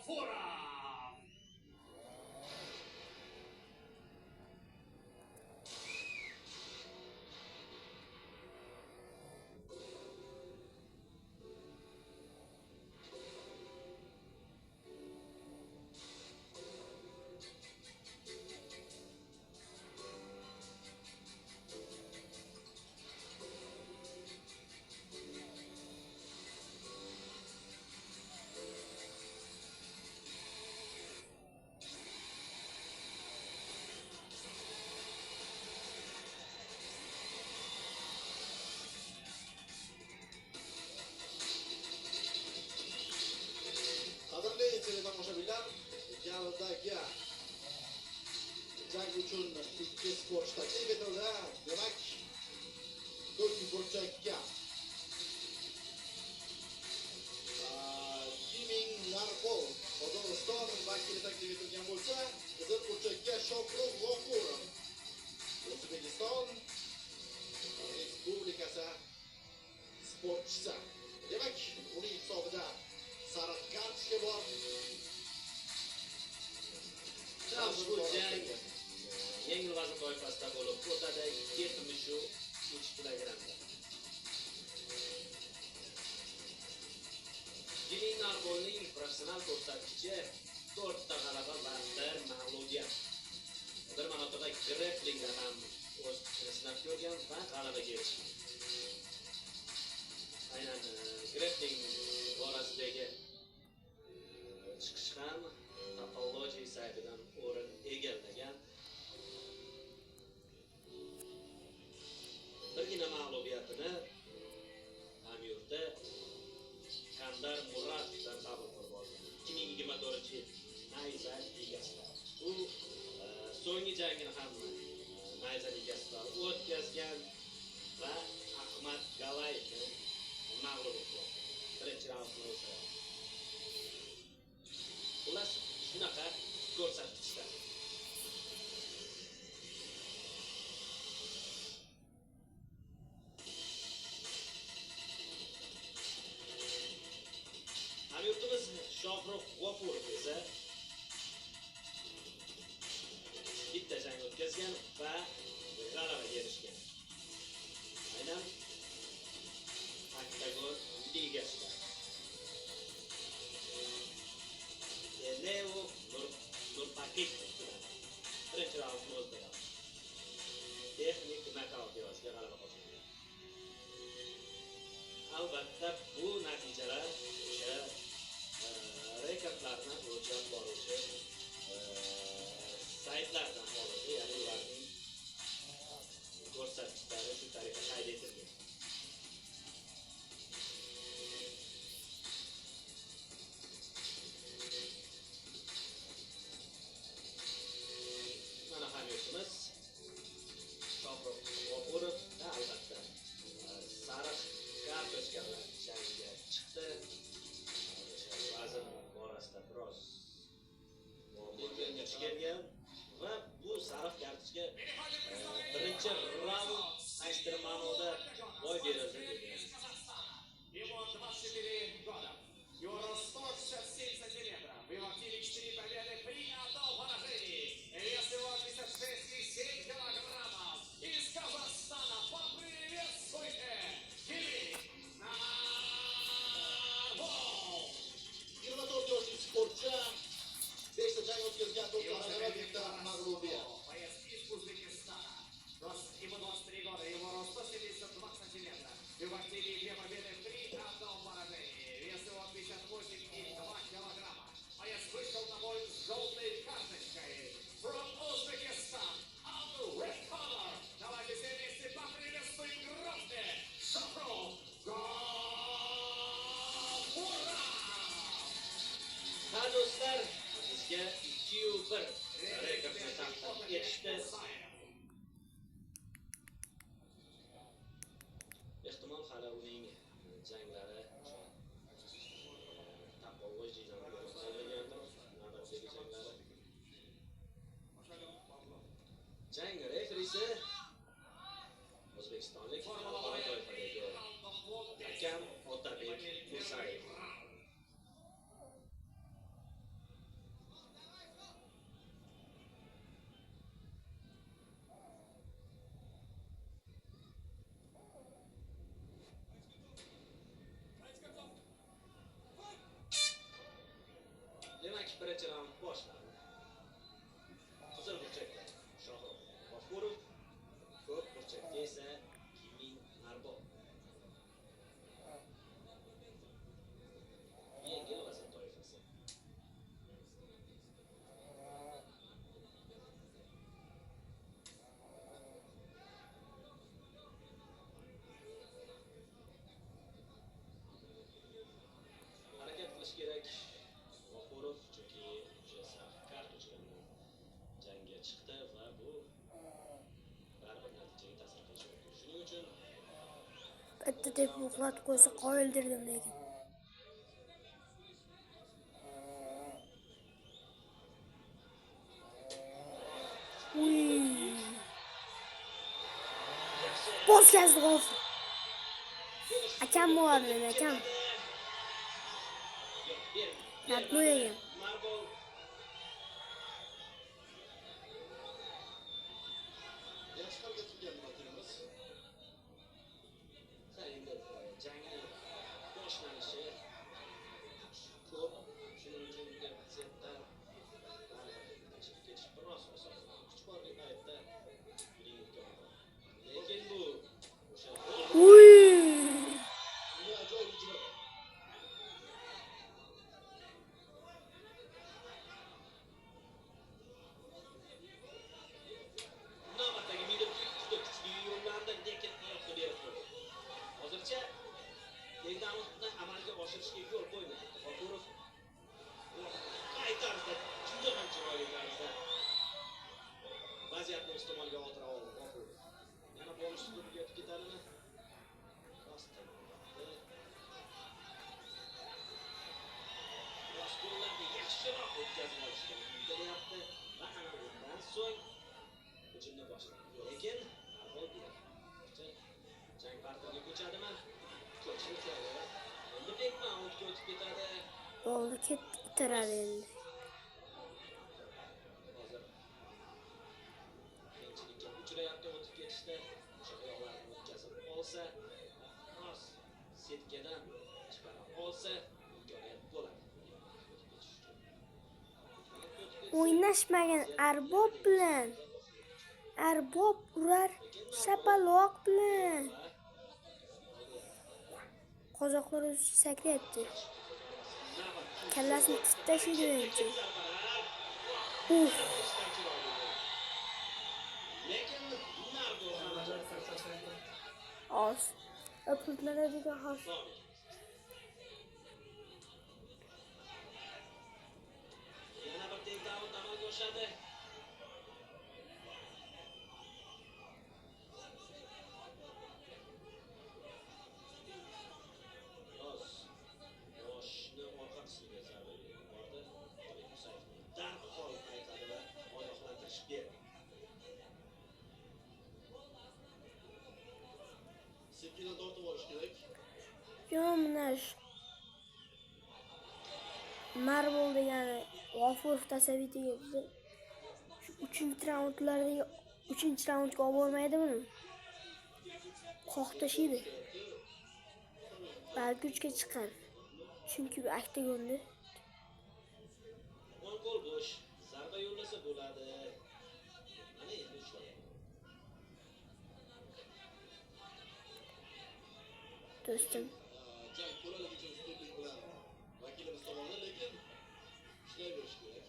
G'ofurov. Qadrli teletomoshabinlar, galdagi jang uchun ikki sportchi taklif etildi. Demak, to'rt burchakka Kiming Narpol Qozog'iston vakili taklif etilgan bo'lsa, qizil burchakka Shokrux G'ofurov O'zbekiston Respublikasi sportchisi. Demak, uning hisobida sariq kartochka bor. Ushbu jang yengil vazn toifasida bo'lib o'tadi. 73 kilogrammda. Kiming Narpolning professional ko'rsatkichi 4 ta g'alaba va 1 mag'lubiyat. Bir marotaba grapplingda ham o'z sinab ko'rgan va g'alabaga erishgan. Aynan grappling borasidagi chiqish ham Tapology saytidan o'rin egallagan. Birgina mag'lubiyatini hamyurti Kandar Muratdan qabul qilib olgan. 2024-yil Nayza ligasida. U so'nggi jangini ham Nayza ligasida o'tkazgan va Ahmad Galayevni mag'lub qildi. Birinchi raundda o'tdi. Xullas, shunaqa ko'rsatkichlar. Hamyurtimiz Shokrux G'ofurov esa bitta jang o'tkazgan va g'alabaga erishgan. Aynan Oktagon ligasida. Leo Nurpakit birinchi raundni o'tdi. Texnik nokaut yozga g'alaba qozongan. Albatta bu natijalar o'sha rekordlarni o'lchab boruvchi saytlardan olindi, ya'ni ularning ko'rsatkichlari shu tariqa qayd etilgan. Mana hamyurtimiz Shokrux G'ofurov albatta sariq kartochkalar jangiga chiqdi. Vazn borasida biroz muammoga kelgan va bu sariq kartochka birinchi raund ekstremalda boy berildi degan. Ему 24 года. Его рост 167 сантиметров. В его активе 4 победы при одном поражении. Вес его 56,7 килограммов. Из Казахстана поприветствуйте Kiming Narpol. 24 yoshli sportchi 5 ta jang o'tkazgan, 4 ta g'alaba, 1 ta mag'lubiyat. Боец из Узбекистана. Ему 23 года, его рост 172 сантиметра. В его активе 2 победы при одном поражении. Вес его 58,2 килограмма. Боец вышел на бой с желтой карточкой. From Uzbekistan, on the red corner. Давайте все вместе поприветствуем грозный Shokrux G'ofurov. Ha do'stlar, bizga 2-1 rekordni taqdim etishdi. Ehtimol hali uning janglari Tapology'dan boshlangandir, navbatdagi janglari. Jang referisi O'zbekistonlik xalqaro toifadagi hakam Otabek Musayev. birinchi raund boshlandi. Qizil burchakda Shohrux G'ofurov, ko'k burchakda esa Kimin Arbol. Yengil vazn toifasi. Harakat qilish kerak. G'ofurov chunki o'sha sariq kartochka bilan jangga chiqdi va bu baribir natijaga ta'sir qilishi mumkin. Shuning uchun bitta deb uxlatib qo'ysa qoyildirdim lekin. Bosgazdi G'ofur. Akam bor meni, akam. Natmo'yagam. Marbol Yaxshi harakat qilgan Martinimiz. endi jangni boshlanishi ko'p. Shuning uchun bunday vaziyatda chiqib ketish biroz oson. Kuch borli paytda buning imkoni bor. Lekin bu o'sha Bu ajoyib ijro. navbatdagi middle kick juda kuchli yo'llandi, lekin oyoqqa berib qo'ydi. Hozircha takedownni amalga oshirishga yo'l qo'ymadi. G'ofurov qay tarzda, juda ham chiroyli tarzda vaziyatni o'z tomoniga oltira oldi G'ofurov. Yana bosh ustiga o'tib ketadimi? Rostdan. Rostlarni yaxshiroq o'tkazib olishga intilyapti va ana bundan so'ng hujumni boshladi. Lekin Arbol jang partiyaga ko'chadimi? Ko'chmaydi. Endi bekmaunga o'tib ketadi. Bo'ldi, ketdi, itaradi endi. Hozir qiyinchilikka uchrayapti o'tib ketishda. O'sha oyoqlarini o'tkazib olsa, biroz setkadan chiqara olsa, imkoniyat bo'ladi. O'ynashmagan arbob bilan. Arbob urar shapaloq bilan. Qozoqlar o'zi saklayapti. Kallasini tut tashlaydi o'yinchi. Lekin Nardo Oz. Pultlarda degan xos. yana bir takedown amalga oshadi. Boshni orqa qismiga zarba yubordi. Musayevni darhol qaytadi va oyoqlantirish berdi. Sepkidan tortib olish kerak. Yo, mana shu Marbol degani G'ofurov tasavvuriga bizni shu 3-raundlardagi 3-raundga olib bormaydi buni. Qoqtashiydi. Balki 3ga chiqar. Chunki bu oktagonda O'n qo'l bo'sh. Zarba yo'llasa bo'ladi. Mana endi ushlayapti. do'stim. Jang ko'raligicha ustunlik bilan vakilimiz tomonidan, lekin ishlayverish kerak.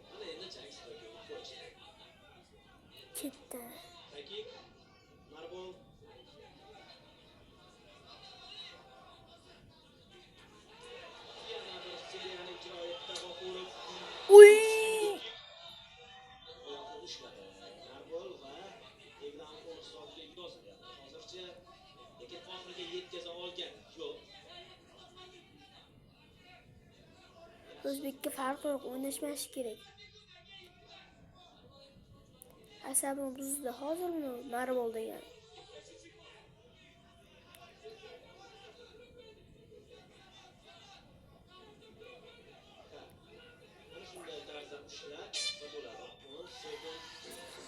Mana endi jang strategiyasini ko'rishdi. Ketdi. Rakib Marbol yana bir seriyani ijro etdi. G'ofurov Uy! oyoqni ushladi. Marbol va takedown qo'l yozildi. Hozircha lekin oxiriga yetkaza olgan yo'q. O'zbekka farqi yo'q, o'ynashmash kerak. Asabim buzdi hozir buni Marbol degan. Mana shunday tarzda ushlab bo'ladi. 10 sekund